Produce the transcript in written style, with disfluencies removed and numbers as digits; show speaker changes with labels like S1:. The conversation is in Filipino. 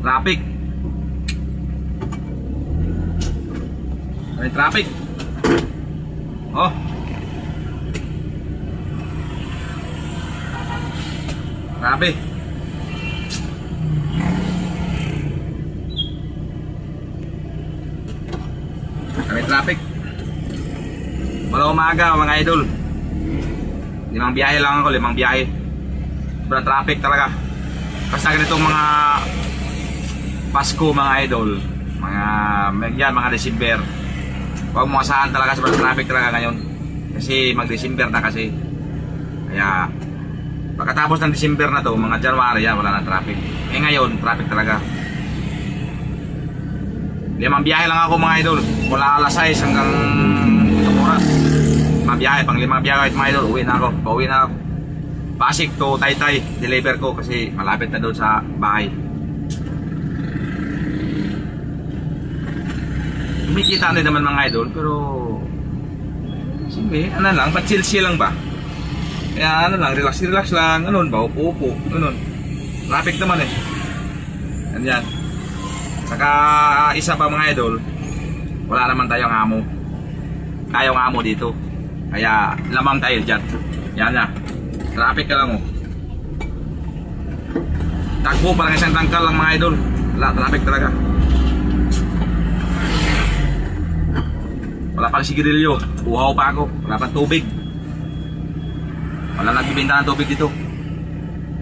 S1: Traffic. May traffic. Oh. Grabe. May traffic. Wala umaga mga idol. 5 biyahe lang ako, 5 biyahe. Sobrang traffic talaga. Basta ganitong mga Pasko mga idol, mga December. Huwag mo asahan talaga, sobrang traffic talaga ngayon. Kasi mag-December na kasi. Kaya pagkatapos ng December na to, mga January yan, wala na traffic. Eh ngayon, traffic talaga. 5 biyahe lang ako mga idol. Mula alas 6 hanggang itong oras. 5 biyahe, pang 5 biyahe mga idol, uwi na ako. Pauwi na ako. Pasig to Taytay, deliver ko kasi malapit na doon sa bahay. Kumikita na naman mga idol, pero sige, ano lang, pa-chill lang ba? Kaya ano lang, relax lang, ano ba, upo, ano. Traffic naman eh. Ganyan. Saka isa pa mga idol, wala naman tayong amo. Tayong amo dito. Kaya lamang tayo dyan. Yan na. Traffic ka lang oh. Takbo parang isang tangkal lang mga idol. Wala, traffic talaga. Wala pang sigarilyo. Buhaw pa ako. Wala pang tubig. Wala nagbibenta ng tubig dito.